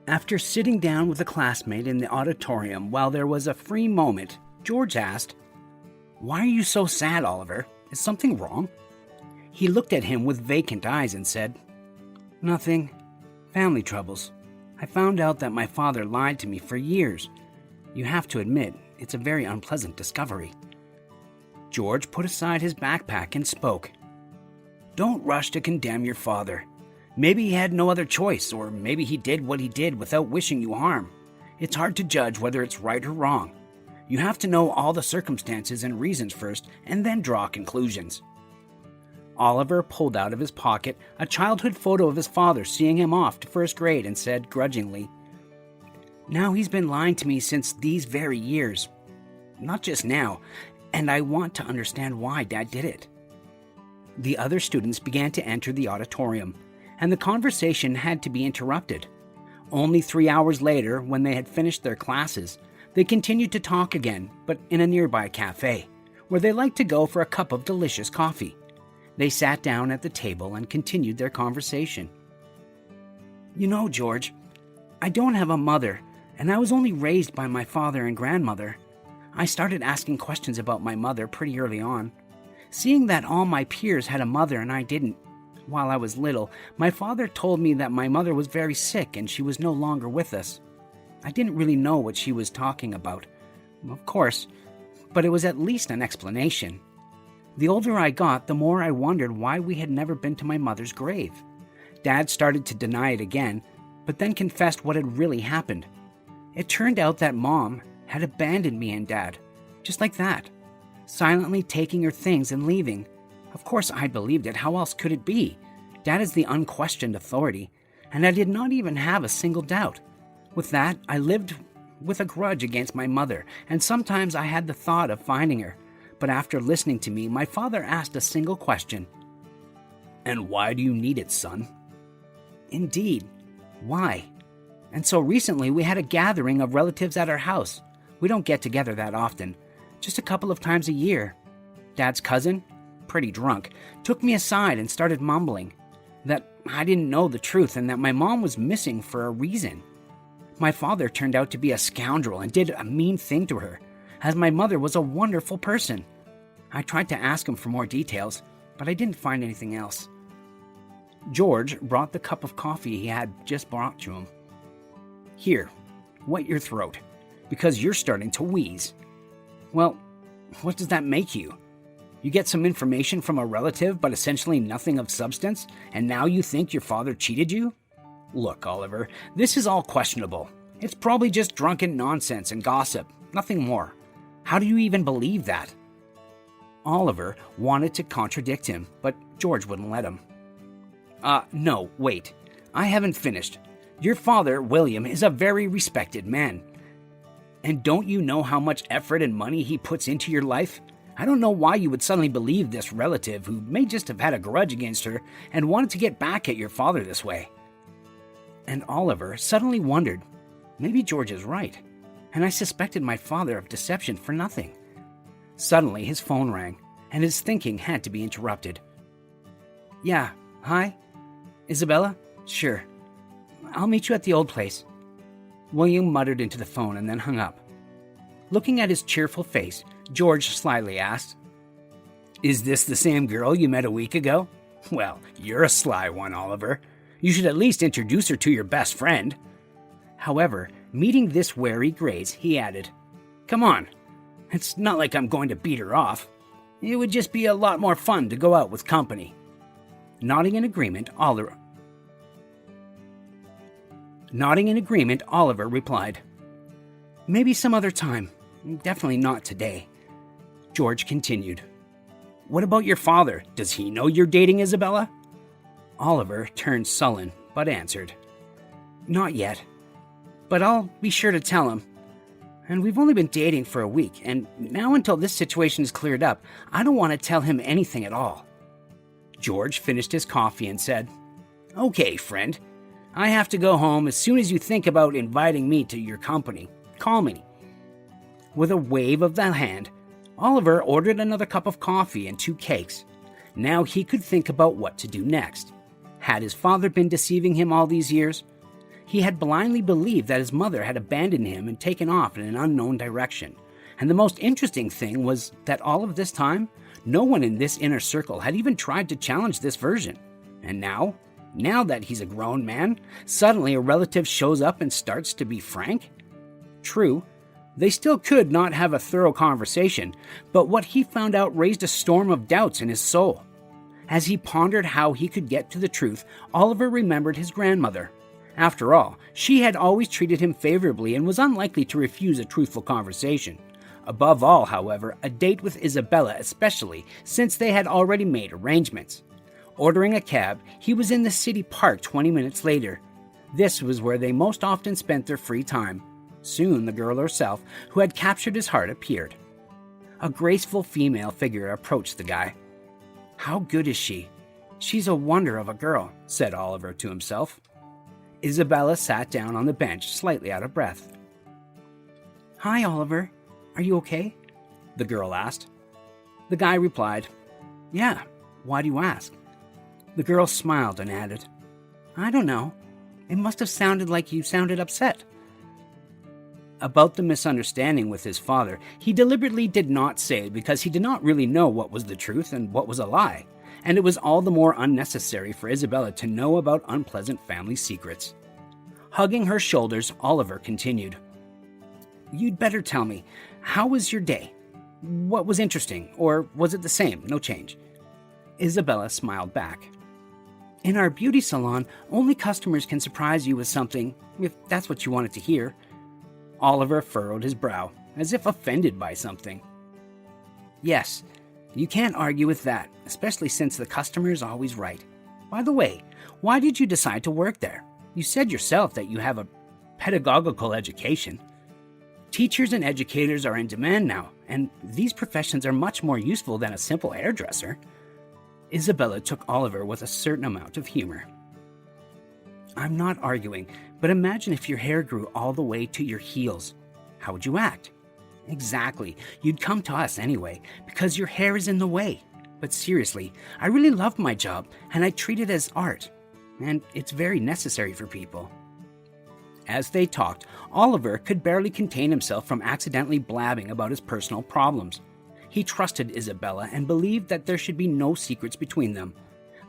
After sitting down with a classmate in the auditorium while there was a free moment, George asked, "Why are you so sad, Oliver? Is something wrong?" He looked at him with vacant eyes and said, "Nothing. Family troubles. I found out that my father lied to me for years. You have to admit, it's a very unpleasant discovery." George put aside his backpack and spoke. "Don't rush to condemn your father. Maybe he had no other choice, or maybe he did what he did without wishing you harm. It's hard to judge whether it's right or wrong. You have to know all the circumstances and reasons first, and then draw conclusions." Oliver pulled out of his pocket a childhood photo of his father seeing him off to first grade and said grudgingly, "Now he's been lying to me since these very years. Not just now, and I want to understand why Dad did it." The other students began to enter the auditorium, and the conversation had to be interrupted. Only 3 hours later, when they had finished their classes, they continued to talk again, but in a nearby cafe, where they liked to go for a cup of delicious coffee. They sat down at the table and continued their conversation. "You know, George, I don't have a mother, and I was only raised by my father and grandmother. I started asking questions about my mother pretty early on. Seeing that all my peers had a mother and I didn't, while I was little, my father told me that my mother was very sick and she was no longer with us. I didn't really know what she was talking about, of course, but it was at least an explanation. The older I got, the more I wondered why we had never been to my mother's grave. Dad started to deny it again, but then confessed what had really happened. It turned out that Mom had abandoned me and Dad, just like that, silently taking her things and leaving. Of course I believed it. How else could it be? Dad is the unquestioned authority, and I did not even have a single doubt. With that, I lived with a grudge against my mother, and sometimes I had the thought of finding her. But after listening to me, my father asked a single question. 'And why do you need it, son?' Indeed, why? And so recently we had a gathering of relatives at our house. We don't get together that often, just a couple of times a year. Dad's cousin, pretty drunk, took me aside and started mumbling that I didn't know the truth and that my mom was missing for a reason. My father turned out to be a scoundrel and did a mean thing to her, as my mother was a wonderful person. I tried to ask him for more details, but I didn't find anything else." George brought the cup of coffee he had just brought to him. "Here, wet your throat, because you're starting to wheeze." "Well, what does that make you? You get some information from a relative, but essentially nothing of substance, and now you think your father cheated you? Look, Oliver, this is all questionable. It's probably just drunken nonsense and gossip, nothing more. How do you even believe that?" Oliver wanted to contradict him, but George wouldn't let him. No, wait. I haven't finished. Your father, William, is a very respected man. And don't you know how much effort and money he puts into your life? I don't know why you would suddenly believe this relative who may just have had a grudge against her and wanted to get back at your father this way. And Oliver suddenly wondered, maybe George is right, and I suspected my father of deception for nothing. Suddenly his phone rang, and his thinking had to be interrupted. "Yeah, hi? Isabella? Sure. I'll meet you at the old place." William muttered into the phone and then hung up. Looking at his cheerful face, George slyly asked, "Is this the same girl you met a week ago? Well, you're a sly one, Oliver. You should at least introduce her to your best friend." However, meeting this wary grace, he added, "Come on. It's not like I'm going to beat her off. It would just be a lot more fun to go out with company." Nodding in agreement, Oliver replied, "Maybe some other time. Definitely not today." George continued, "What about your father? Does he know you're dating Isabella?" Oliver turned sullen, but answered, "Not yet. But I'll be sure to tell him. And we've only been dating for a week, and now until this situation is cleared up, I don't want to tell him anything at all." George finished his coffee and said, "Okay, friend. I have to go home. As soon as you think about inviting me to your company, call me." With a wave of the hand, Oliver ordered another cup of coffee and 2 cakes. Now he could think about what to do next. Had his father been deceiving him all these years? He had blindly believed that his mother had abandoned him and taken off in an unknown direction. And the most interesting thing was that all of this time, no one in this inner circle had even tried to challenge this version. And now that he's a grown man, suddenly a relative shows up and starts to be frank? True, they still could not have a thorough conversation, but what he found out raised a storm of doubts in his soul. As he pondered how he could get to the truth, Oliver remembered his grandmother. After all, she had always treated him favorably and was unlikely to refuse a truthful conversation. Above all, however, a date with Isabella, especially since they had already made arrangements. Ordering a cab, he was in the city park 20 minutes later. This was where they most often spent their free time. Soon the girl herself, who had captured his heart, appeared. A graceful female figure approached the guy. "How good is she? She's a wonder of a girl," said Oliver to himself. Isabella sat down on the bench, slightly out of breath. "Hi, Oliver. Are you okay?" the girl asked. The guy replied, "Yeah, why do you ask?" The girl smiled and added, "I don't know. It must have sounded like you sounded upset." About the misunderstanding with his father, he deliberately did not say because he did not really know what was the truth and what was a lie, and it was all the more unnecessary for Isabella to know about unpleasant family secrets. Hugging her shoulders, Oliver continued, "You'd better tell me, how was your day? What was interesting, or was it the same, no change?" Isabella smiled back. "In our beauty salon, only customers can surprise you with something, if that's what you wanted to hear." Oliver furrowed his brow, as if offended by something. "Yes, you can't argue with that, especially since the customer is always right. By the way, why did you decide to work there? You said yourself that you have a pedagogical education. Teachers and educators are in demand now, and these professions are much more useful than a simple hairdresser." Isabella took Oliver with a certain amount of humor. "I'm not arguing, but imagine if your hair grew all the way to your heels. How would you act?" "Exactly. You'd come to us anyway, because your hair is in the way. But seriously, I really love my job, and I treat it as art. And it's very necessary for people." As they talked, Oliver could barely contain himself from accidentally blabbing about his personal problems. He trusted Isabella and believed that there should be no secrets between them.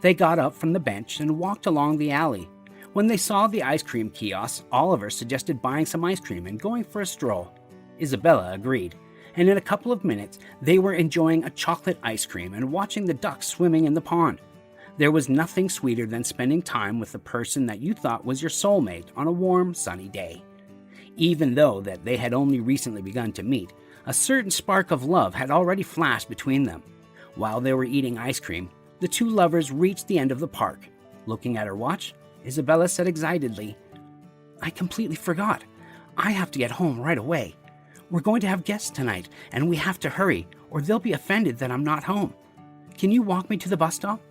They got up from the bench and walked along the alley. When they saw the ice cream kiosks, Oliver suggested buying some ice cream and going for a stroll. Isabella agreed, and in a couple of minutes they were enjoying a chocolate ice cream and watching the ducks swimming in the pond. There was nothing sweeter than spending time with the person that you thought was your soulmate on a warm, sunny day. Even though that they had only recently begun to meet, a certain spark of love had already flashed between them. While they were eating ice cream, the two lovers reached the end of the park. Looking at her watch, Isabella said excitedly, "I completely forgot. I have to get home right away. We're going to have guests tonight, and we have to hurry, or they'll be offended that I'm not home. Can you walk me to the bus stop?"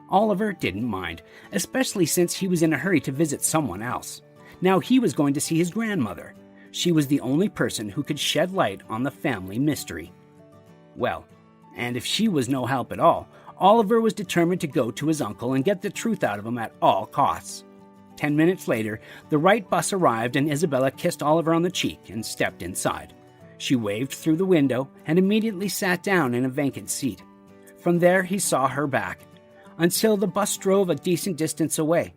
Oliver didn't mind, especially since he was in a hurry to visit someone else. Now he was going to see his grandmother. She was the only person who could shed light on the family mystery. Well, and if she was no help at all, Oliver was determined to go to his uncle and get the truth out of him at all costs. 10 minutes later, the right bus arrived and Isabella kissed Oliver on the cheek and stepped inside. She waved through the window and immediately sat down in a vacant seat. From there, he saw her back, until the bus drove a decent distance away.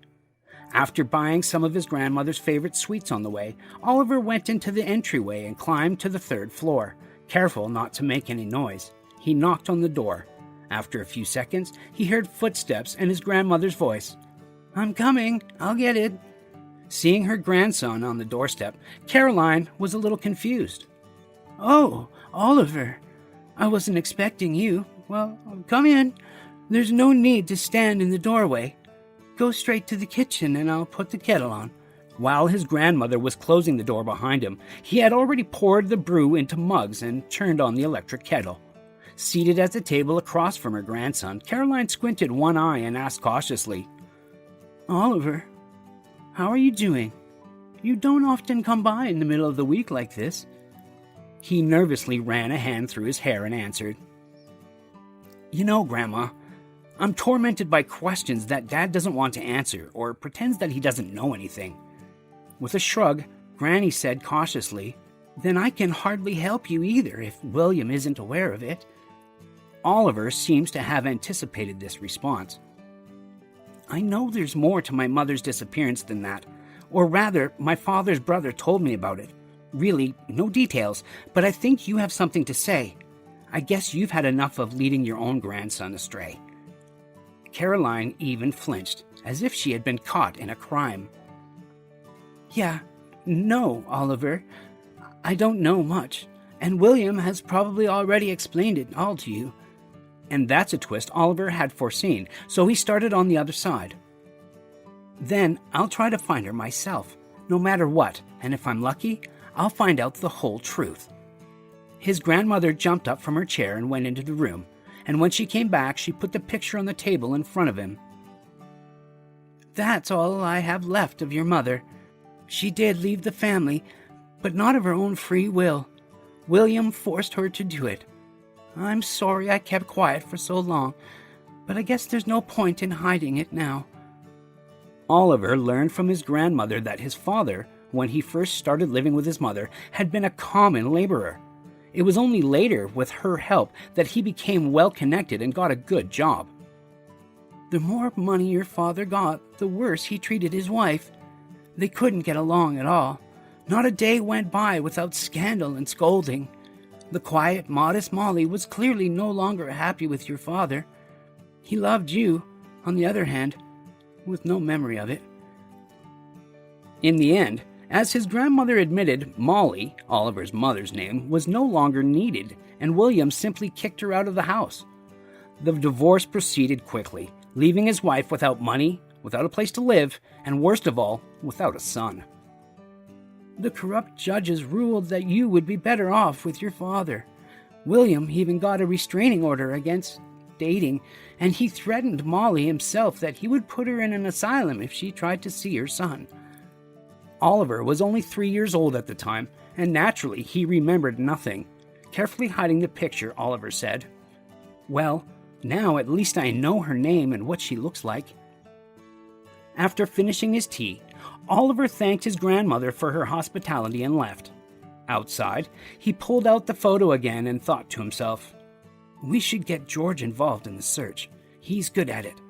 After buying some of his grandmother's favorite sweets on the way, Oliver went into the entryway and climbed to the 3rd floor, careful not to make any noise. He knocked on the door. After a few seconds, he heard footsteps and his grandmother's voice. "I'm coming, I'll get it." Seeing her grandson on the doorstep, Caroline was a little confused. "Oh, Oliver, I wasn't expecting you. Well, come in. There's no need to stand in the doorway. Go straight to the kitchen and I'll put the kettle on." While his grandmother was closing the door behind him, he had already poured the brew into mugs and turned on the electric kettle. Seated at the table across from her grandson, Caroline squinted one eye and asked cautiously, "Oliver, how are you doing? You don't often come by in the middle of the week like this." He nervously ran a hand through his hair and answered, "You know, Grandma, I'm tormented by questions that Dad doesn't want to answer or pretends that he doesn't know anything. With a shrug, Granny said cautiously, "Then I can hardly help you either if William isn't aware of it." Oliver seems to have anticipated this response. "I know there's more to my mother's disappearance than that. Or rather, my father's brother told me about it. Really, no details, but I think you have something to say. I guess you've had enough of leading your own grandson astray." Caroline even flinched, as if she had been caught in a crime. No, Oliver. I don't know much, and William has probably already explained it all to you." And that's a twist Oliver had foreseen, so he started on the other side. "Then I'll try to find her myself, no matter what, and if I'm lucky, I'll find out the whole truth." His grandmother jumped up from her chair and went into the room, and when she came back, she put the picture on the table in front of him. "That's all I have left of your mother. She did leave the family, but not of her own free will. William forced her to do it. I'm sorry I kept quiet for so long, but I guess there's no point in hiding it now." Oliver learned from his grandmother that his father, when he first started living with his mother, had been a common laborer. It was only later, with her help, that he became well-connected and got a good job. "The more money your father got, the worse he treated his wife. They couldn't get along at all. Not a day went by without scandal and scolding. The quiet, modest Molly was clearly no longer happy with your father. He loved you, on the other hand, with no memory of it." In the end, as his grandmother admitted, Molly, Oliver's mother's name, was no longer needed, and William simply kicked her out of the house. The divorce proceeded quickly, leaving his wife without money, without a place to live, and worst of all, without a son. "The corrupt judges ruled that you would be better off with your father. William even got a restraining order against dating, and he threatened Molly himself that he would put her in an asylum if she tried to see her son." Oliver was only 3 years old at the time, and naturally he remembered nothing. Carefully hiding the picture, Oliver said, "Well, now at least I know her name and what she looks like." After finishing his tea, Oliver thanked his grandmother for her hospitality and left. Outside, he pulled out the photo again and thought to himself, "We should get George involved in the search. He's good at it."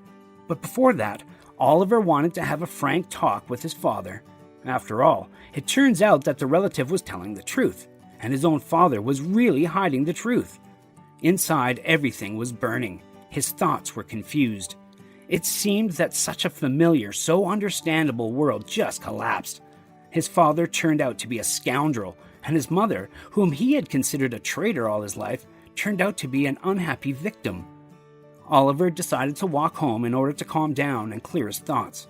But before that, Oliver wanted to have a frank talk with his father. After all, it turns out that the relative was telling the truth, and his own father was really hiding the truth. Inside, everything was burning. His thoughts were confused. It seemed that such a familiar, so understandable world just collapsed. His father turned out to be a scoundrel, and his mother, whom he had considered a traitor all his life, turned out to be an unhappy victim. Oliver decided to walk home in order to calm down and clear his thoughts.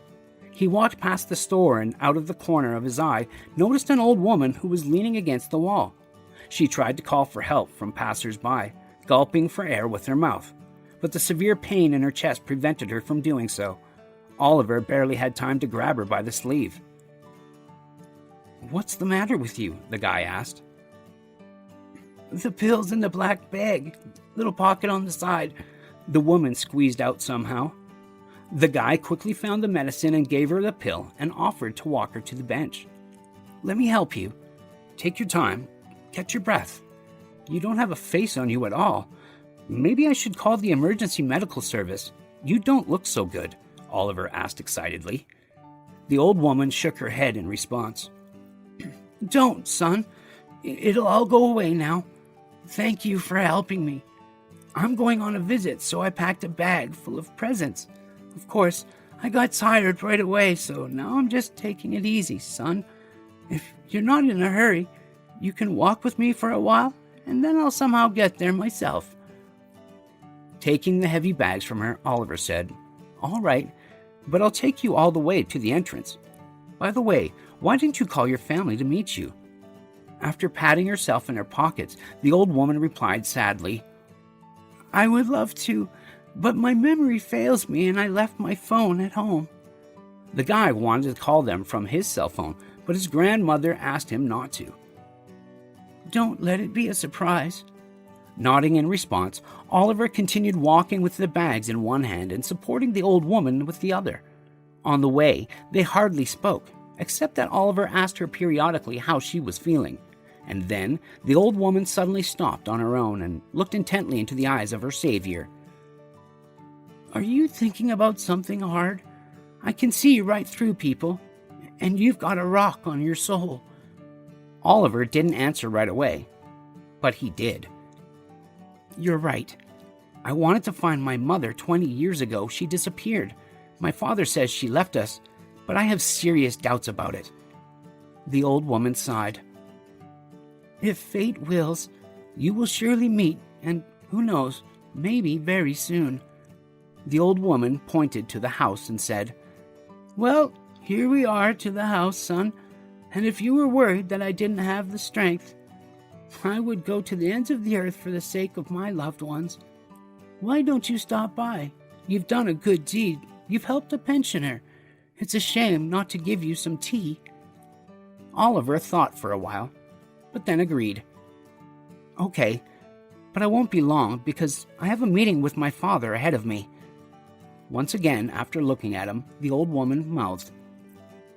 He walked past the store and out of the corner of his eye noticed an old woman who was leaning against the wall. She tried to call for help from passers-by, gulping for air with her mouth, but the severe pain in her chest prevented her from doing so. Oliver barely had time to grab her by the sleeve. "What's the matter with you?" the guy asked. "The pill's in the black bag, little pocket on the side," the woman squeezed out somehow. The guy quickly found the medicine and gave her the pill and offered to walk her to the bench. "Let me help you. Take your time. Catch your breath. You don't have a face on you at all. Maybe I should call the emergency medical service. You don't look so good," Oliver asked excitedly. The old woman shook her head in response. "Don't, son. It'll all go away now. Thank you for helping me. I'm going on a visit, so I packed a bag full of presents. Of course, I got tired right away, so now I'm just taking it easy, son. If you're not in a hurry, you can walk with me for a while, and then I'll somehow get there myself." Taking the heavy bags from her, Oliver said, "All right, but I'll take you all the way to the entrance. By the way, why didn't you call your family to meet you?" After patting herself in her pockets, the old woman replied sadly, "I would love to, but my memory fails me and I left my phone at home." The guy wanted to call them from his cell phone, but his grandmother asked him not to. "Don't let it be a surprise." Nodding in response, Oliver continued walking with the bags in one hand and supporting the old woman with the other. On the way, they hardly spoke. except that Oliver asked her periodically how she was feeling. And then the old woman suddenly stopped on her own and looked intently into the eyes of her savior. "Are you thinking about something hard? I can see right through people, and you've got a rock on your soul." Oliver didn't answer right away, but he did. "You're right. I wanted to find my mother 20 years ago. She disappeared. My father says she left us, but I have serious doubts about it." The old woman sighed. "If fate wills, you will surely meet, and who knows, maybe very soon." The old woman pointed to the house and said, "Well, here we are to the house, son, and if you were worried that I didn't have the strength, I would go to the ends of the earth for the sake of my loved ones. Why don't you stop by? You've done a good deed. You've helped a pensioner. It's a shame not to give you some tea." Oliver thought for a while, but then agreed. "Okay, but I won't be long because I have a meeting with my father ahead of me." Once again, after looking at him, the old woman mouthed,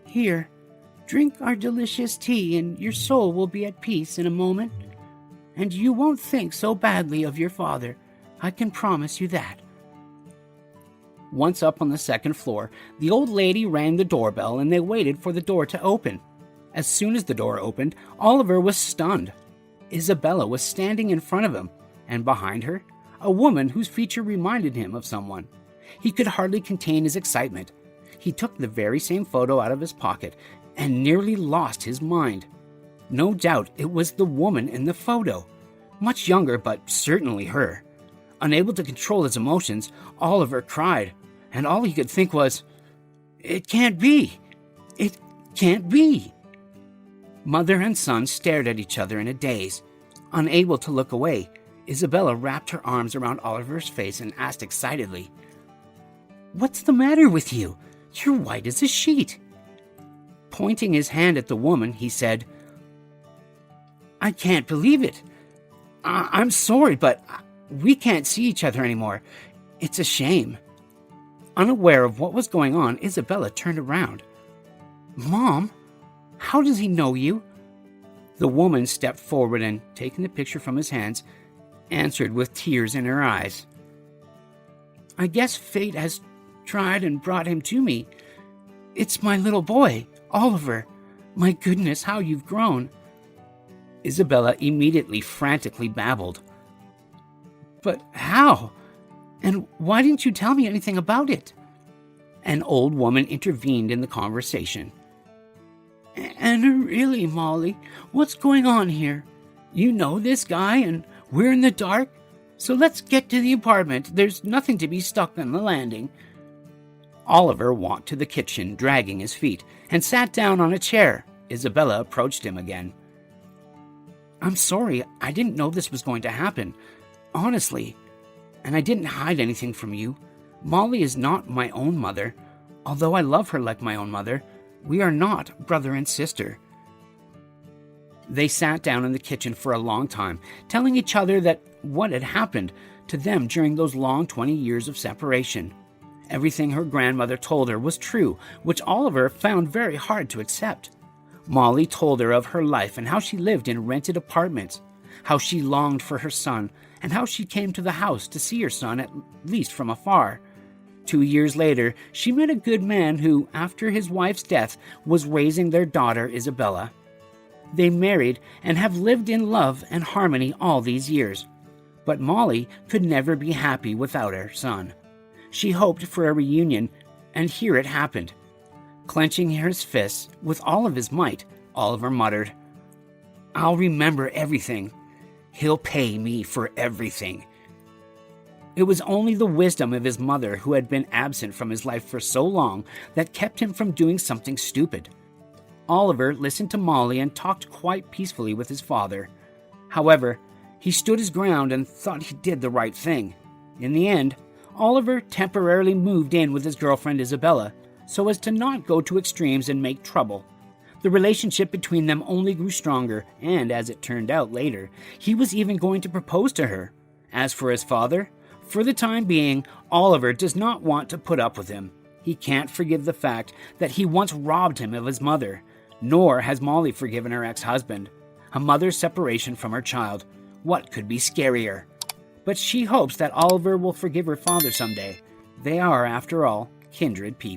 "Here, drink our delicious tea and your soul will be at peace in a moment. And you won't think so badly of your father. I can promise you that." Once up on the second floor, the old lady rang the doorbell and they waited for the door to open. As soon as the door opened, Oliver was stunned. Isabella was standing in front of him, and behind her, a woman whose feature reminded him of someone. He could hardly contain his excitement. He took the very same photo out of his pocket and nearly lost his mind. No doubt it was the woman in the photo. Much younger, but certainly her. Unable to control his emotions, Oliver cried, and all he could think was, "It can't be! It can't be!" Mother and son stared at each other in a daze. Unable to look away, Isabella wrapped her arms around Oliver's face and asked excitedly, "What's the matter with you? You're white as a sheet." Pointing his hand at the woman, he said, "I can't believe it. I'm sorry, but we can't see each other anymore. It's a shame." Unaware of what was going on, Isabella turned around. "Mom, how does he know you?" The woman stepped forward and, taking the picture from his hands, answered with tears in her eyes, "I guess fate has tried and brought him to me. It's my little boy, Oliver. My goodness, how you've grown." Isabella immediately frantically babbled. "But how? And why didn't you tell me anything about it?" An old woman intervened in the conversation. "And really, Molly, what's going on here? You know this guy and we're in the dark, so let's get to the apartment. There's nothing to be stuck on the landing." Oliver walked to the kitchen, dragging his feet, and sat down on a chair. Isabella approached him again. "I'm sorry, I didn't know this was going to happen. Honestly. And I didn't hide anything from you. Molly is not my own mother. Although I love her like my own mother, we are not brother and sister." They sat down in the kitchen for a long time, telling each other that what had happened to them during those long 20 years of separation. Everything her grandmother told her was true, which Oliver found very hard to accept. Molly told her of her life and how she lived in rented apartments, how she longed for her son, and how she came to the house to see her son at least from afar. 2 years later, she met a good man who, after his wife's death, was raising their daughter Isabella. They married and have lived in love and harmony all these years. But Molly could never be happy without her son. She hoped for a reunion, and here it happened. Clenching his fists with all of his might, Oliver muttered, "I'll remember everything. He'll pay me for everything." It was only the wisdom of his mother, who had been absent from his life for so long, that kept him from doing something stupid. Oliver listened to Molly and talked quite peacefully with his father. However, he stood his ground and thought he did the right thing. In the end, Oliver temporarily moved in with his girlfriend Isabella, so as to not go to extremes and make trouble. The relationship between them only grew stronger, and as it turned out later, he was even going to propose to her. As for his father, for the time being, Oliver does not want to put up with him. He can't forgive the fact that he once robbed him of his mother, nor has Molly forgiven her ex-husband. A mother's separation from her child. What could be scarier? But she hopes that Oliver will forgive her father someday. They are, after all, kindred people.